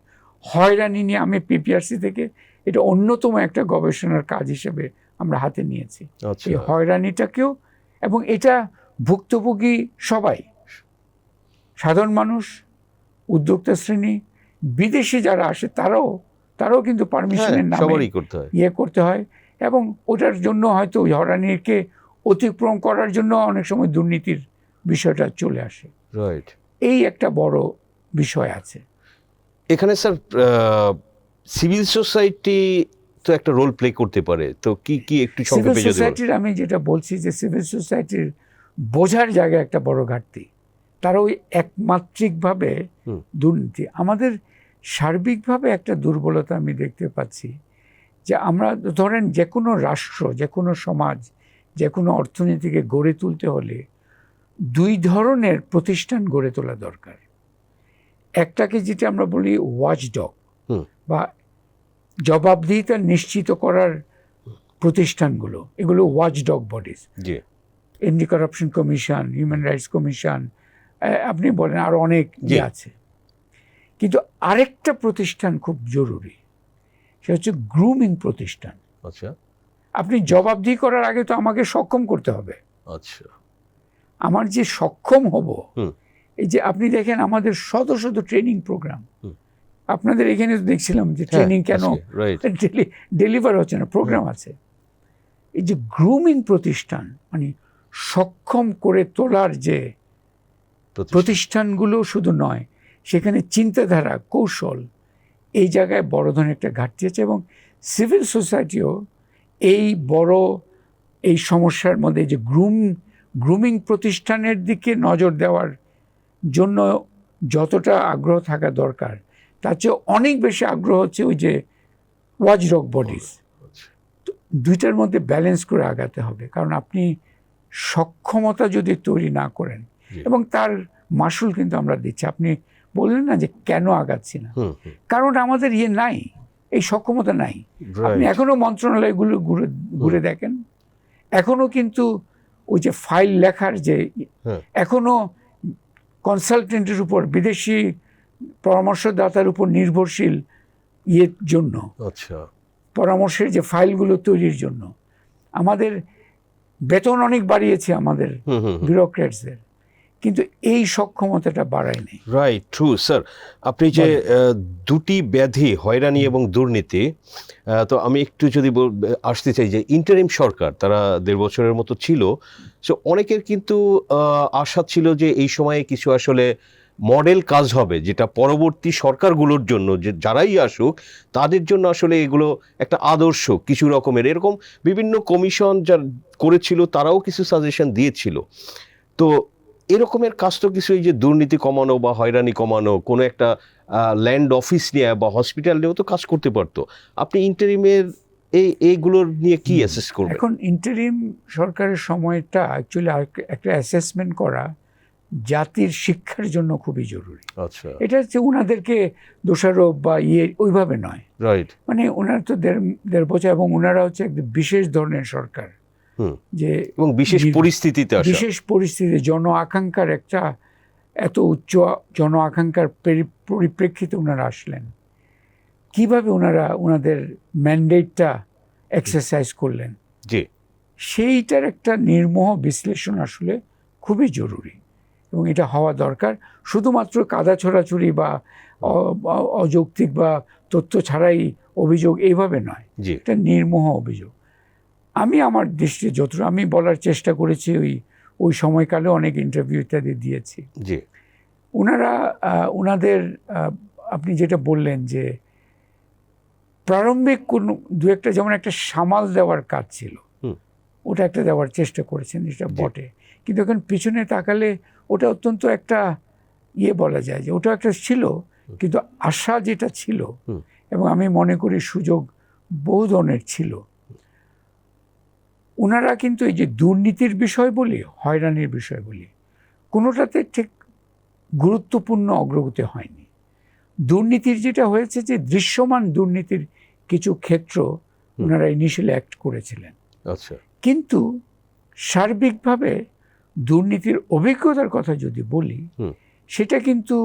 হয়রানি নিয়ে আমি পিপিআরসি থেকে এটা অন্যতম একটা গবেষণার কাজ হিসেবে আমরা হাতে নিয়েছি। এই হয়রানিটাকেও, এবং এটা ভুক্তভোগী সবাই, সাধারণ মানুষ, উদ্যোক্তা শ্রেণী, বিদেশি যারা আসে তারাও কিন্তু পারমিশনের নামে ইয়ে করতে হয়, এবং ওটার জন্য হয়তো হয়রানিকে অতিক্রম করার জন্য অনেক সময় দুর্নীতির বিষয়টা চলে আসে। এই একটা বড় বিষয় আছে এখানে। স্যার, সিভিল সোসাইটি তো একটা রোল প্লে করতে পারে, তো কি কি একটু সংক্ষেপে যদি বলেন। সোসাইটির আমি যেটা বলছি যে সিভিল সোসাইটির বোঝার জায়গায় একটা বড় ঘাটতি। তারা ওই একমাত্রিকভাবে দুর্নীতি, আমাদের সার্বিকভাবে একটা দুর্বলতা আমি দেখতে পাচ্ছি, যে আমরা ধরেন যে কোনো রাষ্ট্র, যে কোনো সমাজ, যে কোনো অর্থনীতিকে গড়ে তুলতে হলে দুই ধরনের প্রতিষ্ঠান গড়ে তোলা দরকার। একটাকে যেটা আমরা বলি ওয়াচডগ, বা জবাবদিহিতা নিশ্চিত করার প্রতিষ্ঠানগুলো, এগুলো watchdog bodies. Anti corruption commission, human rights commission, আপনি বলেন আরো অনেক আছে। কিন্তু আরেকটা প্রতিষ্ঠান খুব জরুরি, সে হচ্ছে গ্রুমিং প্রতিষ্ঠান। আপনি জবাবদিহি করার আগে তো আমাকে সক্ষম করতে হবে। আমার যে সক্ষম হব, এই যে আপনি দেখেন আমাদের শত শত ট্রেনিং প্রোগ্রাম, আপনাদের এখানে তো দেখছিলাম যে ট্রেনিং কেন ডেলিভার হচ্ছে না, প্রোগ্রাম আছে। এই যে গ্রুমিং প্রতিষ্ঠান, মানে সক্ষম করে তোলার যে প্রতিষ্ঠানগুলো শুধু নয়, সেখানে চিন্তাধারা, কৌশল, এই জায়গায় বড় ধরনের একটা ঘাটতি আছে। এবং সিভিল সোসাইটিও এই বড় এই সমস্যার মধ্যে, যে গ্রুমিং প্রতিষ্ঠানের দিকে নজর দেওয়ার জন্য যতটা আগ্রহ থাকা দরকার, তার চেয়ে অনেক বেশি আগ্রহ হচ্ছে ওই যে ওয়াচডগ বডিজ। দুইটার মধ্যে ব্যালেন্স করে আগাতে হবে, কারণ আপনি সক্ষমতা যদি তৈরি না করেন, এবং তার মাসুল কিন্তু আমরা দিচ্ছি। আপনি বললেন না যে কেন আগাচ্ছি না, কারণ আমাদের ইয়ে নাই, এই সক্ষমতা নাই। আপনি এখনো মন্ত্রণালয়গুলো ঘুরে দেখেন, এখনো কিন্তু ওই যে ফাইল লেখার যে, এখনো কনসালটেন্টের উপর, বিদেশি পরামর্শদাতার উপর নির্ভরশীল ইয়ের জন্য, আচ্ছা, পরামর্শের যে ফাইলগুলো তৈরির জন্য আমাদের বেতন অনেক বাড়িয়েছে আমাদের ব্যুরোক্র্যাটসদের, কিন্তু এই সক্ষমতাটা বাড়ায়নি। Right, true sir. আপনি যে দুটি ব্যাধি, হয়রানি এবং দুর্নীতি, তো আমি একটু যদি আসতে চাই যে ইন্টারিম সরকার তারা 1.5 বছরের মতো ছিল, সো অনেকের কিন্তু আশা ছিল যে এই সময়ে কিছু আসলে মডেল কাজ হবে, যেটা পরবর্তী সরকারগুলোর জন্য, যে যারাই আসুক তাদের জন্য আসলে এগুলো একটা আদর্শ কিছু রকমের। এরকম বিভিন্ন কমিশন যারা করেছিল তারাও কিছু সাজেশন দিয়েছিল। তো এরকমের কাজ তো কিছু, এই যে দুর্নীতি কমানো বা হয়রানি কমানো, কোনো একটা ল্যান্ড অফিস নিয়ে বা হসপিটাল নিয়েও তো কাজ করতে পারতো। আপনি ইন্টারিমের এইগুলোর নিয়ে কি অ্যাসেস করবেন? এখন ইন্টারিম সরকারের সময়টা অ্যাকচুয়ালি একটা অ্যাসেসমেন্ট করা জাতির শিক্ষার জন্য খুবই জরুরি। আচ্ছা, এটা হচ্ছে ওনাদেরকে দোষারোপ বা ওইভাবে নয়, রাইট। মানে ওনারা তো 1.5 বছর, এবং ওনারা হচ্ছে একদম বিশেষ ধরনের সরকার, যে এবং বিশেষ পরিস্থিতিতে আসা, বিশেষ পরিস্থিতি, জন আকাঙ্ক্ষার একটা এত উচ্চ জন আকাঙ্ক্ষার পরিপ্রেক্ষিতে ওনারা আসলেন। কিভাবে ওনারা ওনাদের ম্যান্ডেটটা এক্সারসাইজ করলেন, জি, সেইটার একটা নির্মোহ বিশ্লেষণ আসলে খুবই জরুরি, এবং এটা হওয়া দরকার। শুধুমাত্র কাদা ছোড়াছুড়ি বা অযৌক্তিক বা তথ্য ছাড়াই অভিযোগ এইভাবে নয়, জি, এটা নির্মোহ অভিযোগ। আমি আমার দৃষ্টি যতটুকু আমি বলার চেষ্টা করেছি, ওই সময়কালে অনেক ইন্টারভিউ ইত্যাদি দিয়েছি, জি, ওনারা ওনাদের আপনি যেটা বললেন যে প্রারম্ভিক কোনো দু একটা, যেমন একটা সামাল দেওয়ার কাজ ছিল, ওটা একটা দেওয়ার চেষ্টা করেছেন, যেটা বটে, কিন্তু এখন পিছনে তাকালে ওটা অত্যন্ত একটা বলা যায় যে ওটা একটা ছিল, কিন্তু আশা যেটা ছিল, এবং আমি মনে করি সুযোগ বহু ধরনের ছিল। ওনারা কিন্তু এই যে দুর্নীতির বিষয় বলি, হয়রানির বিষয় বলি, কোনোটাতে ঠিক গুরুত্বপূর্ণ অগ্রগতি হয়নি। দুর্নীতির যেটা হয়েছে যে দৃশ্যমান দুর্নীতির কিছু ক্ষেত্র ওনারা ইনিশিয়ালি অ্যাক্ট করেছিলেন, আচ্ছা, কিন্তু সার্বিকভাবে দুর্নীতির অভিজ্ঞতার কথা যদি বলি, সেটা কিন্তু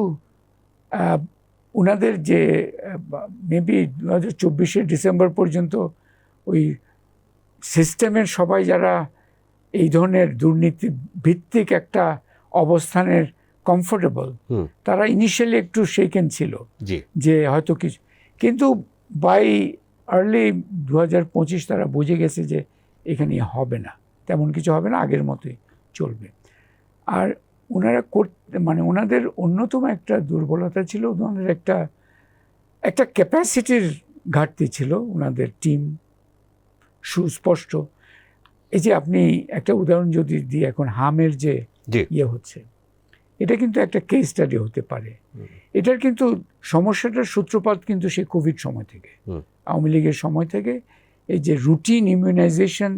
ওনাদের যে মেবি 2024 ডিসেম্বর পর্যন্ত ওই সিস্টেমের সবাই যারা এই ধরনের দুর্নীতি ভিত্তিক একটা অবস্থানের কমফোর্টেবল, তারা ইনিশিয়ালি একটু শেকেন ছিল যে হয়তো কিছু, কিন্তু বাই আর্লি 2025 তারা বুঝে গেছে যে এখানে হবে না, তেমন কিছু হবে না, আগের মতোই চলবে। আর ওনারা মানে ওনাদের অন্যতম একটা দুর্বলতা ছিল, ওনাদের একটা ক্যাপাসিটির ঘাটতি ছিল, ওনাদের টিম সুস্পষ্ট। এই যে আপনি একটা উদাহরণ যদি দিই, এখন হামের যে হচ্ছে, এটা কিন্তু একটা কেস স্টাডি হতে পারে। এটার কিন্তু সমস্যাটার সূত্রপাত কিন্তু সেই কোভিড সময় থেকে, আওয়ামী লীগের সময় থেকে, এই যে রুটিন ইমিউনাইজেশন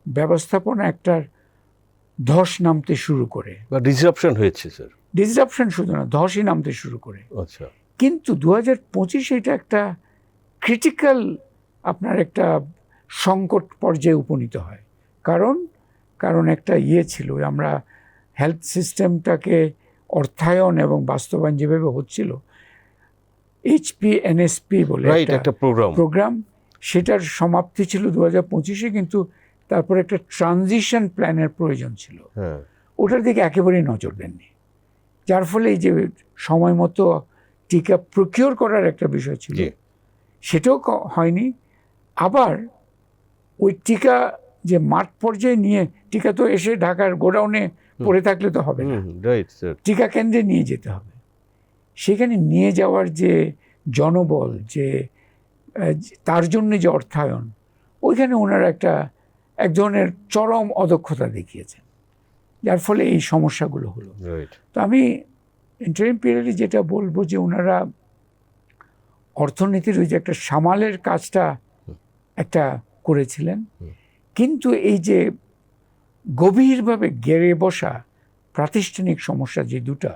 ব্যবস্থাপনা একটার ধস নামতে শুরু করে, বা ডিসরাপশন হয়েছে স্যার, ডিসরাপশন শুধু না, ধসই নামতে শুরু করে। আচ্ছা, কিন্তু 2025 এটা একটা ক্রিটিক্যাল আপনার একটা সংকট পর্যায়ে উপনীত হয়। কারণ একটা ছিল, আমরা হেলথ সিস্টেমটাকে অর্থায়ন এবং বাস্তবায়ন যেভাবে হচ্ছিল, HPNSP বলে একটা প্রোগ্রাম, সেটার সমাপ্তি ছিল 2025-এ, কিন্তু তারপর একটা ট্রানজিশন প্ল্যানের প্রয়োজন ছিল, ওটার দিকে একেবারেই নজর দেননি, যার ফলে এই যে সময় মতো টিকা প্রকিউর করার একটা বিষয় ছিল, সেটাও হয়নি। আবার ওই টিকা যে মাঠ পর্যায়ে নিয়ে, টিকা তো এসে ঢাকার গোডাউনে পড়ে থাকলে তো হবে না, টিকা কেন্দ্রে নিয়ে যেতে হবে। সেখানে নিয়ে যাওয়ার যে জনবল, যে তার জন্য যে অর্থায়ন, ওইখানে ওনারা এক ধরনের চরম অদক্ষতা দেখিয়েছেন, যার ফলে এই সমস্যাগুলো হলো। তো আমি ইন্টারিম পিরিয়ডে যেটা বলবো, যে ওনারা অর্থনীতির ওই যে একটা সামালের কাজটা একটা করেছিলেন, কিন্তু এই যে গভীরভাবে গেড়ে বসা প্রাতিষ্ঠানিক সমস্যা যে দুটা,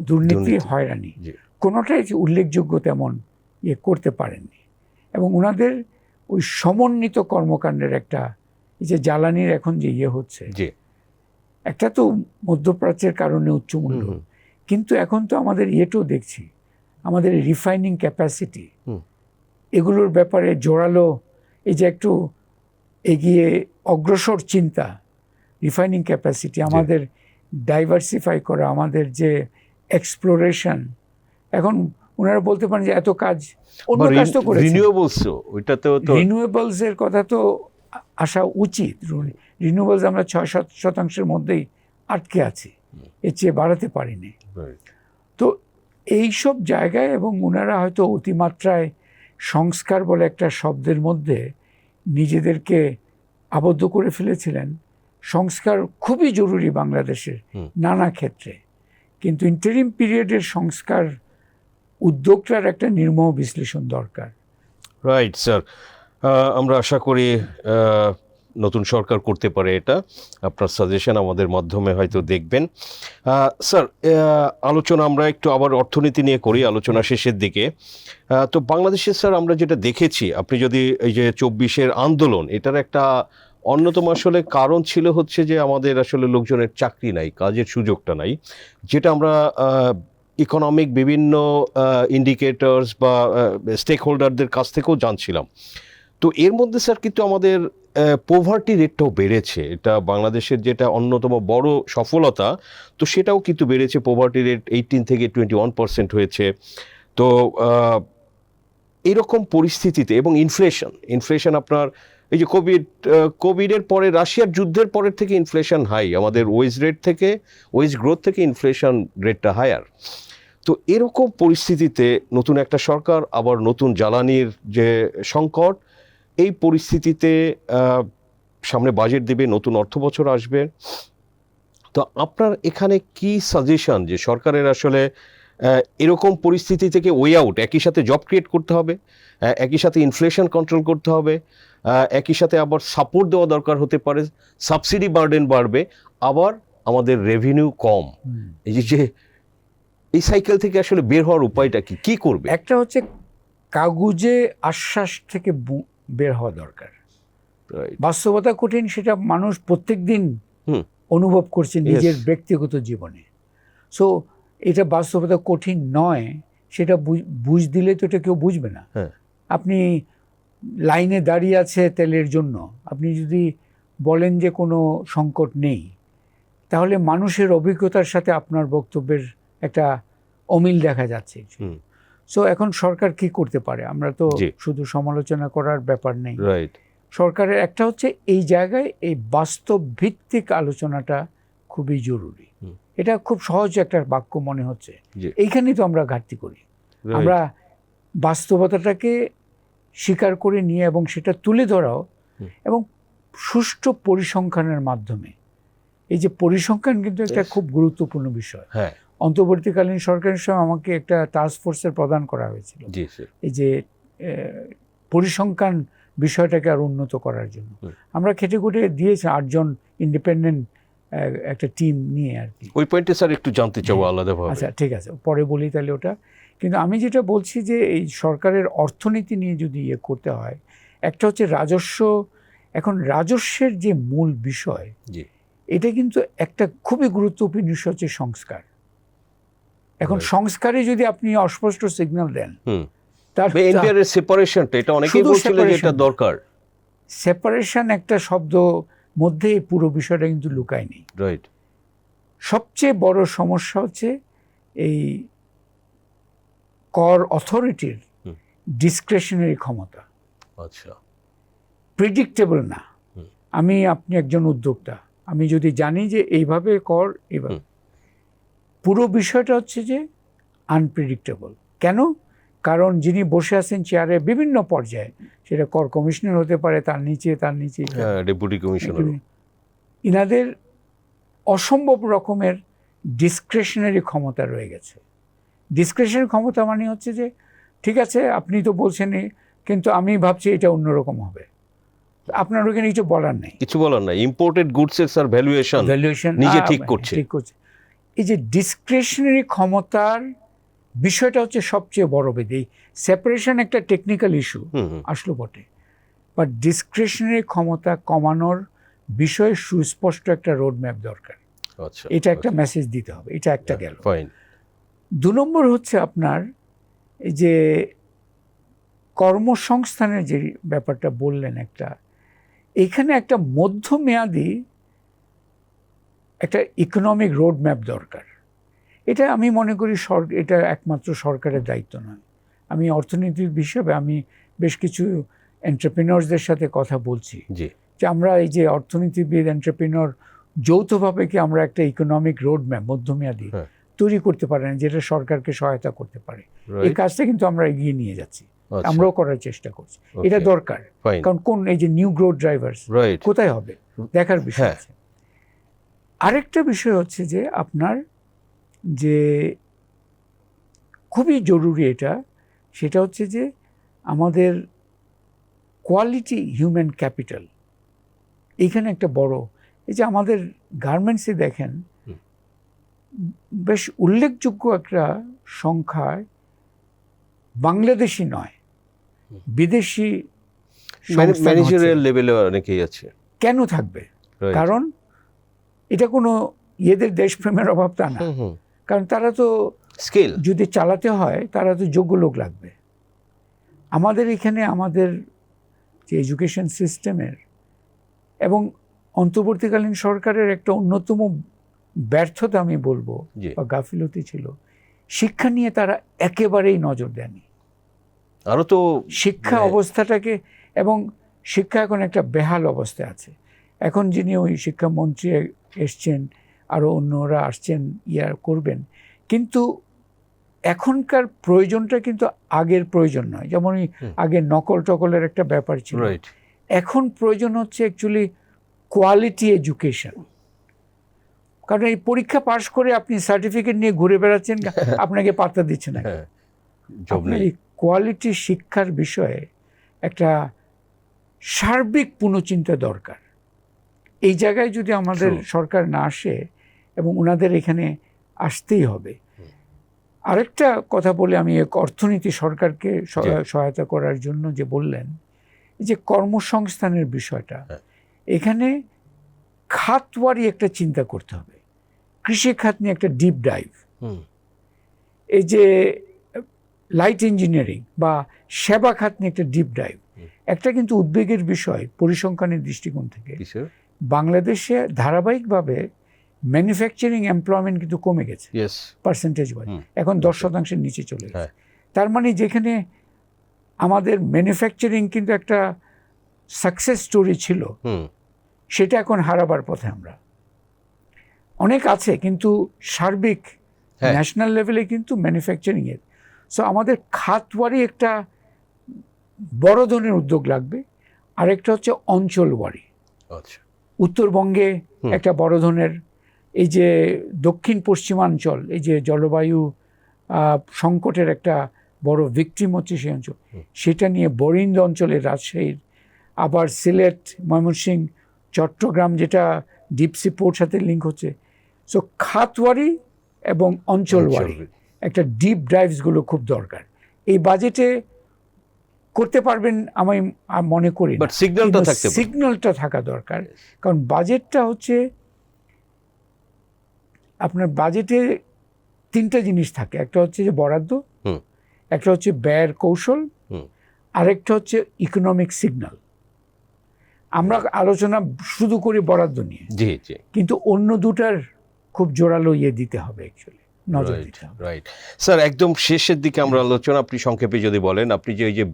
দুর্নীতি, হয়রানি, কোনোটাই উল্লেখযোগ্য তেমন করতে পারেননি। এবং ওনাদের ওই সমন্বিত কর্মকাণ্ডের একটা, এই যে জ্বালানির এখন যে হচ্ছে, একটা তো মধ্যপ্রাচ্যের কারণে উচ্চ মূল্য, কিন্তু এখন তো আমাদের ইয়েটাও দেখছি, আমাদের রিফাইনিং ক্যাপাসিটি, এগুলোর ব্যাপারে জোরালো এই যে একটু এগিয়ে অগ্রসর চিন্তা, রিফাইনিং ক্যাপাসিটি, আমাদের ডাইভার্সিফাই করা, আমাদের যে এক্সপ্লোরেশন, এখন ওনারা বলতে পারেন যে এত কাজ অন্য কাজ তো করেছে, রিনিউয়েবলস এর কথা তো আসা উচিত। রিনিউয়েবলস আমরা 6-7% মধ্যেই আটকে আছি, এর চেয়ে বাড়াতে পারিনি। তো এইসব জায়গায় এবং ওনারা হয়তো অতিমাত্রায় সংস্কার বলে একটা শব্দের মধ্যে নিজেদেরকে আবদ্ধ করে ফেলেছিলেন। সংস্কার খুবই জরুরি বাংলাদেশের নানা ক্ষেত্রে, কিন্তু ইন্টারিম পিরিয়ডের সংস্কার উদ্যোগটার একটা নির্মোহ বিশ্লেষণ দরকার। রাইট স্যার, আমরা আশা করি নতুন সরকার করতে পারে এটা। আপনার সাজেশন আমাদের মাধ্যমে হয়তো দেখবেন। স্যার, আলোচনা আমরা একটু আবার অর্থনীতি নিয়ে করি আলোচনা শেষের দিকে। তো বাংলাদেশে স্যার আমরা যেটা দেখেছি, আপনি যদি এই যে 24-এর আন্দোলন, এটার একটা অন্যতম আসলে কারণ ছিল হচ্ছে যে আমাদের আসলে লোকজনের চাকরি নাই, কাজের সুযোগটা নাই, যেটা আমরা ইকোনমিক বিভিন্ন ইন্ডিকেটরস বা স্টেক হোল্ডারদের কাছ থেকেও জানছিলাম। তো এর মধ্যে স্যার কিন্তু আমাদের পোভার্টি রেটটাও বেড়েছে, এটা বাংলাদেশের যেটা অন্যতম বড় সফলতা, তো সেটাও কিন্তু বেড়েছে। পোভার্টি রেট 18 থেকে 21% হয়েছে। তো এইরকম পরিস্থিতিতে এবং ইনফ্লেশন আপনার এই যে কোভিডের পরে রাশিয়ার যুদ্ধের পরের থেকে ইনফ্লেশন হাই, আমাদের ওয়েজ গ্রোথ থেকে ইনফ্লেশন রেটটা হায়ার। তো এরকম পরিস্থিতিতে নতুন একটা সরকার, আবার নতুন জ্বালানির যে সংকট, এই পরিস্থিতিতে সামনে বাজেট দেবে, নতুন অর্থবছর আসবে। তো আপনার এখানে কি সাজেশন যে সরকারের আসলে এরকম পরিস্থিতি থেকে ওয়ে আউট, একই সাথে জব ক্রিয়েট করতে হবে, একই সাথে ইনফ্লেশন কন্ট্রোল করতে হবে, একই সাথে আবার সাপোর্ট দেওয়া দরকার হতে পারে, সাবসিডি বার্ডেন বাড়বে, আবার আমাদের রেভিনিউ কম, এই সাইকেল থেকে আসলে বের হওয়ার উপায়টা কি করবে? একটা হচ্ছে কাগুজে আশ্বাস থেকে বের হওয়া দরকার। বাস্তবতা কঠিন, সেটা মানুষ প্রত্যেক দিন অনুভব করছে নিজের ব্যক্তিগত জীবনে। সো এটা বাস্তবতা কঠিন নয়, সেটা বুঝ দিলে তো এটা কেউ বুঝবে না। আপনি লাইনে দাঁড়িয়ে আছে তেলের জন্য, আপনি যদি বলেন যে কোনো সংকট নেই, তাহলে মানুষের অভিজ্ঞতার সাথে আপনার বক্তব্যের একটা অমিল দেখা যাচ্ছে। সো এখন সরকার কি করতে পারে? আমরা তো শুধু সমালোচনা করার ব্যাপার নেই। সরকারের একটা হচ্ছে এই জায়গায় এই বাস্তব ভিত্তিক আলোচনাটা খুবই জরুরি। এটা খুব সহজ একটা বাক্য মনে হচ্ছে, এইখানেই তো আমরা ঘাটতি করি। আমরা বাস্তবতাটাকে স্বীকার করে নিয়ে এবং সেটা তুলে ধরাও, এবং সুষ্ঠু পরিসংখ্যানের মাধ্যমে। এই যে পরিসংখ্যান কিন্তু একটা খুব গুরুত্বপূর্ণ বিষয়। অন্তর্বর্তীকালীন সরকারের সময় আমাকে একটা টাস্ক ফোর্সের প্রদান করা হয়েছিল এই যে পরিসংখ্যান বিষয়টাকে আরো উন্নত করার জন্য। আমরা খেটে খুঁটে দিয়েছি 8 জন ইন্ডিপেন্ডেন্ট একটা টিম নিয়ে আর কি। ওই পয়েন্টে স্যার একটু জানতে চাবো আলাদাভাবে। আচ্ছা, ঠিক আছে, পরে বলি তাহলে ওটা। কিন্তু আমি যেটা বলছি যে এই সরকারের অর্থনীতি নিয়ে যদি ইয়ে করতে হয়, একটা হচ্ছে রাজস্ব। এখন রাজস্বের যে মূল বিষয়, এটা কিন্তু একটা খুবই গুরুত্বপূর্ণ বিষয় হচ্ছে সংস্কার। এখন সংস্কারে যদি আপনি অস্পষ্ট সিগন্যাল দেন, সেপারেশন একটা শব্দ মধ্যে পুরো বিষয়টা কিন্তু লুকায় নেই। সবচেয়ে বড় সমস্যা হচ্ছে এই কর অথরিটির ডিসক্রিশনারি ক্ষমতা। প্রেডিক্টেবল না। আপনি একজন উদ্যোক্তা, আমি যদি জানি যে এইভাবে কর, এইভাবে, পুরো বিষয়টা হচ্ছে যে আনপ্রেডিক্টেবল। কেন? কারণ যিনি বসে আছেন চেয়ারে বিভিন্ন পর্যায়ে, সেটা কর কমিশনার হতে পারে, তার নিচে ডেপুটি কমিশনার, ইনাদের অসম্ভব রকমের ডিসক্রিশনারি ক্ষমতা রয়ে গেছে। ডিসক্রিশনারি ক্ষমতা মানে হচ্ছে যে ঠিক আছে আপনি তো বলছেনই, কিন্তু আমি ভাবছি এটা অন্যরকম হবে। আপনার ওখানে কিছু বলার নেই, ইম্পোর্টেড গুডসের স্যার ভ্যালুয়েশন নিজে ঠিক করছে। এই যে ডিসক্রিশনারি ক্ষমতার বিষয়টা হচ্ছে সবচেয়ে বড় বেদি। সেপারেশন একটা টেকনিক্যাল ইস্যু আসলো বটে, বাট ডিসক্রিশনারি ক্ষমতা কমানোর বিষয়ে সুস্পষ্ট একটা রোডম্যাপ দরকার। আচ্ছা, এটা একটা মেসেজ দিতে হবে, এটা একটা গেল। ফাইন। 2 নম্বর হচ্ছে আপনার এই যে কর্মসংস্থানের যে ব্যাপারটা বললেন, এখানে একটা মধ্যমেয়াদী একটা ইকোনমিক রোড ম্যাপ দরকার। এটা আমি মনে করি এটা একমাত্র সরকারের দায়িত্ব নয়। আমি অর্থনীতির হিসেবে আমি বেশ কিছু এন্টারপ্রেনার্সদের সাথে কথা বলছি যে আমরা এই যে অর্থনীতিবিদ এন্টারপ্রেনার যৌথভাবে কি আমরা একটা ইকোনমিক রোড ম্যাপ মধ্যমেয়াদী তৈরি করতে পারি না, যেটা সরকারকে সহায়তা করতে পারে। এই কাজটা কিন্তু আমরা এগিয়ে নিয়ে যাচ্ছি, আমরাও করার চেষ্টা করছি। এটা দরকার, কারণ কোন এই যে নিউ গ্রোথ ড্রাইভার্স কোথায় হবে দেখার বিষয় আছে। আরেকটা বিষয় হচ্ছে যে আপনার যে খুবই জরুরি সেটা হচ্ছে যে আমাদের কোয়ালিটি হিউম্যান ক্যাপিটাল এইখানে একটা বড়, এই যে আমাদের গার্মেন্টসে দেখেন বেশ উল্লেখযোগ্য একটা সংখ্যায় বাংলাদেশি নয়, বিদেশি ম্যানেজারিয়াল লেভেলে অনেকেই আছে। কেন থাকবে? কারণ এটা কোনো এদের দেশপ্রেমের অভাব তা না, কারণ তারা তো স্কিল যদি চালাতে হয় তারা তো যোগ্য লোক লাগবে। আমাদের এখানে আমাদের যে এডুকেশন সিস্টেমের এবং অন্তর্বর্তীকালীন সরকারের একটা অন্যতম ব্যর্থতা আমি বলবো বা গাফিলতি ছিল, শিক্ষা নিয়ে তারা একেবারেই নজর দেয়নি। আরও তো শিক্ষা অবস্থাটাকে, এবং শিক্ষা এখন একটা বেহাল অবস্থায় আছে। এখন যিনি ওই শিক্ষামন্ত্রী এসছেন, আরও অন্যরা আসছেন, করবেন, কিন্তু এখনকার প্রয়োজনটা কিন্তু আগের প্রয়োজন নয়। যেমন আগে নকল টকলের একটা ব্যাপার ছিল, এখন প্রয়োজন হচ্ছে অ্যাকচুয়ালি কোয়ালিটি এডুকেশন। কারণ এই পরীক্ষা পাশ করে আপনি সার্টিফিকেট নিয়ে ঘুরে বেড়াচ্ছেন, আপনাকে পাত্তা দিচ্ছে না। আপনার এই কোয়ালিটি শিক্ষার বিষয়ে একটা সার্বিক পুনঃচিন্তা দরকার। এই জায়গায় যদি আমাদের সরকার না আসে, এবং ওনাদের এখানে আসতেই হবে। আরেকটা কথা বলে আমি অর্থনীতি সরকারকে সহায়তা করার জন্য যে বললেন, যে কর্মসংস্থানের বিষয়টা, এখানে খাতওয়ারি একটা চিন্তা করতে হবে। কৃষি খাত নিয়ে একটা ডিপ ডাইভ, এই যে লাইট ইঞ্জিনিয়ারিং বা সেবা খাত নিয়ে একটা ডিপ ডাইভ। একটা কিন্তু উদ্বেগের বিষয় পরিসংখ্যানের দৃষ্টিকোণ থেকে, বাংলাদেশে ধারাবাহিকভাবে ম্যানুফ্যাকচারিং এমপ্লয়মেন্ট কিন্তু কমে গেছে পার্সেন্টেজ ওয়াইজ, এখন 10% নিচে চলে গেছে। তার মানে যেখানে আমাদের ম্যানুফ্যাকচারিং কিন্তু একটা সাকসেস স্টোরি ছিল, সেটা এখন হারাবার পথে আমরা। অনেক আছে কিন্তু সার্বিক ন্যাশনাল লেভেলে কিন্তু ম্যানুফ্যাকচারিংয়ের, সো আমাদের খাতওয়ারি একটা বড় ধরনের উদ্যোগ লাগবে। আরেকটা হচ্ছে অঞ্চলওয়ারি। উত্তরবঙ্গে একটা বড় ধরনের, এই যে দক্ষিণ পশ্চিমাঞ্চল, এই যে জলবায়ু সংকটের একটা বড় ভিকটিম হচ্ছে সেই অঞ্চল, সেটা নিয়ে বরিন্দ অঞ্চলের, রাজশাহীর, আবার সিলেট, ময়মনসিংহ, চট্টগ্রাম, যেটা ডিপসি পোর্ট সাথে লিঙ্ক হচ্ছে। সো খাতওয়ারি এবং অঞ্চলওয়ারি একটা ডিপ ড্রাইভসগুলো খুব দরকার। এই বাজেটে করতে পারবেন আমি মনে করি, সিগন্যালটা থাকা দরকার। কারণ বাজেটটা হচ্ছে, আপনার বাজেটে 3টা জিনিস থাকে। একটা হচ্ছে যে বরাদ্দ, একটা হচ্ছে ব্যয়ের কৌশল, আরেকটা হচ্ছে ইকোনমিক সিগন্যাল। আমরা আলোচনা শুধু করি বরাদ্দ নিয়ে, কিন্তু অন্য দুটার খুব জোরালো দিতে হবে অ্যাকচুয়ালি, নজর দিতে হবে। রাইট স্যার, একদম শেষের দিকে আমরা আলোচনা, আপনি সংক্ষেপে যদি বলেন, আপনি যে এই যে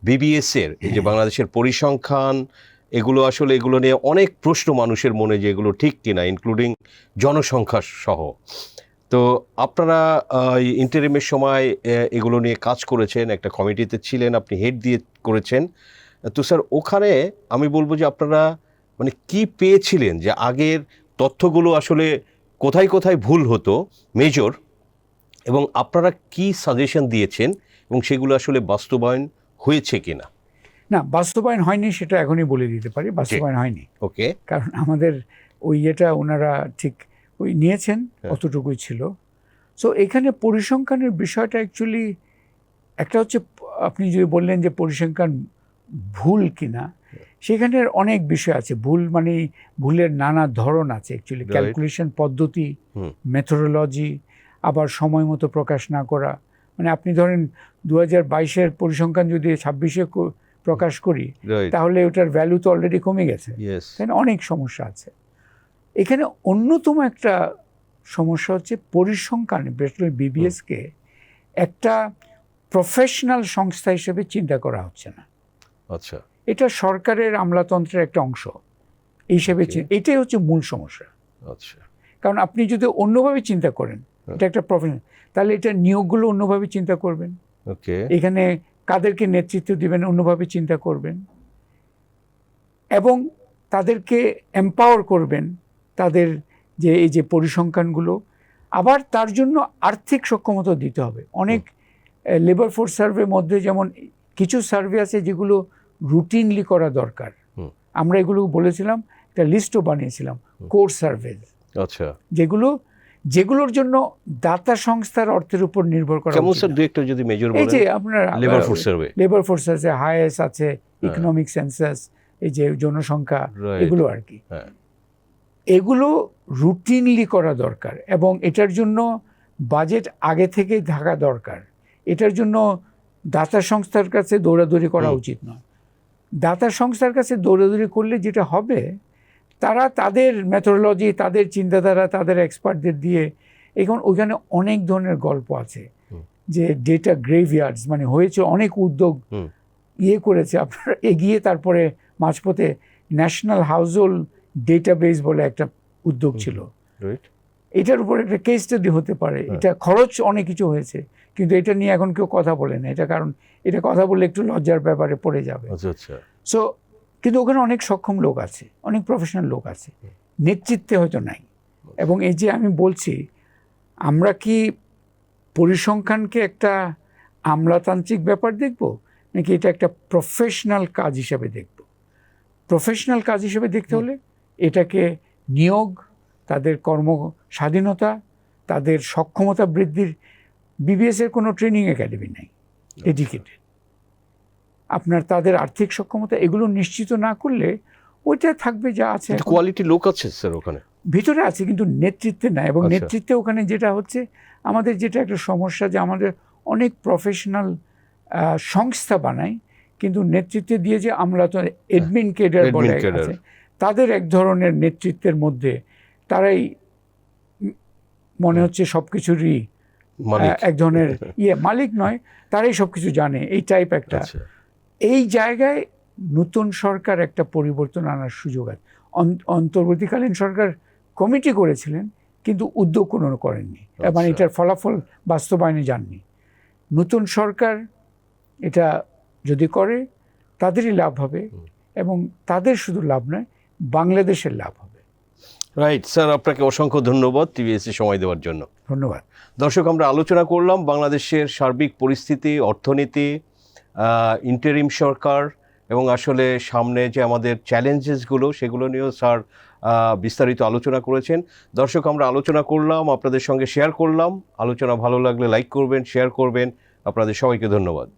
বিবিএস এর এই যে বাংলাদেশের পরিসংখ্যান, এগুলো আসলে এগুলো নিয়ে অনেক প্রশ্ন মানুষের মনে, যে এগুলো ঠিক কিনা, ইনক্লুডিং জনসংখ্যা সহ। তো আপনারা ইন্টারিমের সময় এগুলো নিয়ে কাজ করেছেন, একটা কমিটিতে ছিলেন, আপনি হেড দিয়ে করেছেন। তো স্যার, ওখানে আমি বলবো যে আপনারা মানে কি পেয়েছিলেন, যে আগের তথ্যগুলো আসলে কোথায় কোথায় ভুল হতো মেজর, এবং আপনারা কি সাজেশন দিয়েছেন, এবং সেগুলো আসলে বাস্তবায়ন হয়েছে কিনা? না, বাস্তবায়ন হয়নি সেটা এখনই বলে দিতে পারি, বাস্তবায়ন হয়নি। ওকে, কারণ আমাদের ওনারা ঠিক নিয়েছেন, অতটুকুই ছিল। সো এখানে পরিসংখ্যানের বিষয়টা অ্যাকচুয়ালি একটা হচ্ছে, আপনি যদি বললেন যে পরিসংখ্যান ভুল কিনা, সেখানের অনেক বিষয় আছে। মানে ভুলের নানা ধরন আছে অ্যাকচুয়ালি, Right. ক্যালকুলেশন পদ্ধতি, হুম। মেথোডোলজি, আবার সময় মতো প্রকাশ না করা। মানে আপনি ধরেন 2022-এর পরিসংখ্যান যদি 26-এ প্রকাশ করি, রাইট, তাহলে ওটার ভ্যালু তো অলরেডি কমে গেছে। ইয়েস, তাই না? অনেক সমস্যা আছে এখানে। অন্যতম একটা সমস্যা হচ্ছে পরিসংখ্যান বিবিএসকে একটা প্রফেশনাল সংস্থা হিসেবে চিন্তা করা হচ্ছে না। আচ্ছা, এটা সরকারের আমলাতন্ত্রের একটা অংশ এই হিসেবে Okay. এটাই হচ্ছে মূল সমস্যা। আচ্ছা, কারণ আপনি যদি অন্যভাবে চিন্তা করেন, এটা একটা প্রফেশন, তাহলে এটা নিয়োগগুলো অন্যভাবে চিন্তা করবেন, ওকে, এখানে কাদেরকে নেতৃত্ব দিবেন অন্যভাবে চিন্তা করবেন, এবং তাদেরকে এম্পাওয়ার করবেন, তাদের যে এই যে পরিসংখ্যানগুলো। আবার তার জন্য আর্থিক সক্ষমতা দিতে হবে। অনেক লেবার ফোর্স সার্ভের মধ্যে যেমন কিছু সার্ভে আছে যেগুলো রুটিনলি করা দরকার। হুম। আমরা এগুলো বলেছিলাম, একটা লিস্টও বানিয়েছিলাম, কোর সার্ভে, আচ্ছা, যেগুলোর জন্য দাতা সংস্থার অর্থের উপর নির্ভর করা কেমন উচিত স্যার না। দু একটা যদি মেজর এই বলেন? যে আপনার labour force survey, labour force আছে, হাইএস আছে, ইকোনমিক সেন্সাস, এই যে জনসংখ্যা, Right. এগুলো আর কি। হ্যাঁ, এগুলো রুটিনলি করা দরকার এবং এটার জন্য বাজেট আগে থেকেই থাকা দরকার। এটার জন্য দাতা সংস্থার কাছে দৌড়াদৌড়ি করা উচিত নয়। দাতা সংস্থার কাছে দৌড়াদৌড়ি করলে যেটা হবে, তারা তাদের মেথোডোলজি, তাদের চিন্তাধারা, তাদের এক্সপার্টদের দিয়ে, এখন ওইখানে অনেক ধরনের গল্প আছে যে ডেটা গ্রেভইয়ার্ডস, মানে হয়েছে অনেক উদ্যোগ করেছে আপনারা এগিয়ে, তারপরে মাঝপথে ন্যাশনাল হাউজহোল্ড ডেটাবেস বলে একটা উদ্যোগ ছিল। রাইট, এটার উপর একটা কেস স্টাডি হতে পারে। এটা খরচ অনেক কিছু হয়েছে, কিন্তু এটা নিয়ে এখন কেউ কথা বলে না। এটা কারণ এটা কথা বললে একটু লজ্জার ব্যাপারে পড়ে যাবে। আচ্ছা, আচ্ছা, সো কিন্তু ওখানে অনেক সক্ষম লোক আছে, অনেক প্রফেশনাল লোক আছে, নেতৃত্বে হয়তো নাই। এবং এই যে আমি বলছি, আমরা কি পরিসংখ্যানকে একটা আমলাতান্ত্রিক ব্যাপার দেখব, নাকি এটা একটা প্রফেশনাল কাজ হিসেবে দেখব? প্রফেশনাল কাজ হিসেবে দেখতে হলে এটাকে নিয়োগ, তাদের কর্ম স্বাধীনতা, তাদের সক্ষমতা বৃদ্ধির, বিবিএসের কোনো ট্রেনিং একাডেমি নেই এডুকেটেড, আপনার তাদের আর্থিক সক্ষমতা এগুলো নিশ্চিত না করলে ওইটা থাকবে যা আছে। কোয়ালিটি লোক আছে স্যার ওখানে ভিতরে আছে কিন্তু নেতৃত্বে নাই। এবং আচ্ছা। নেতৃত্বে ওখানে যেটা হচ্ছে, আমাদের যেটা একটা সমস্যা, যে আমাদের অনেক প্রফেশনাল সংস্থা বানাই, কিন্তু নেতৃত্বে দিয়ে যে আমলাতন্ত্র এডমিন কেডার বলে Admin cadre। আছে, তাদের এক ধরনের নেতৃত্বের মধ্যে তারাই মনে হচ্ছে সব কিছুরই মালিক। এক ধরনের মালিক নয়, তারাই সব কিছু জানে, এই টাইপ একটা। আচ্ছা, এই জায়গায় নতুন সরকার একটা পরিবর্তন আনার সুযোগ আছে। অন্তর্বর্তীকালীন সরকার কমিটি করেছিলেন, কিন্তু উদ্যোগ কোনো করেননি, মানে আচ্ছা। এটার ফলাফল বাস্তবায়নে যাননি। নতুন সরকার এটা যদি করে, তাদেরই লাভ হবে, এবং তাদের শুধু লাভ নয়, বাংলাদেশের লাভ হবে। রাইট স্যার, আপনাকে অসংখ্য ধন্যবাদ টিভিএসসি সময় দেওয়ার জন্য। ধন্যবাদ। দর্শক, আমরা আলোচনা করলাম বাংলাদেশের সার্বিক পরিস্থিতি, অর্থনীতি, ইন্টারিম সরকার, এবং আসলে সামনে যে আমাদের চ্যালেঞ্জেসগুলো সেগুলো নিয়েও স্যার বিস্তারিত আলোচনা করেছেন। দর্শক, আমরা আলোচনা করলাম, আপনাদের সঙ্গে শেয়ার করলাম। আলোচনা ভালো লাগলে লাইক করবেন, শেয়ার করবেন। আপনাদের সবাইকে ধন্যবাদ।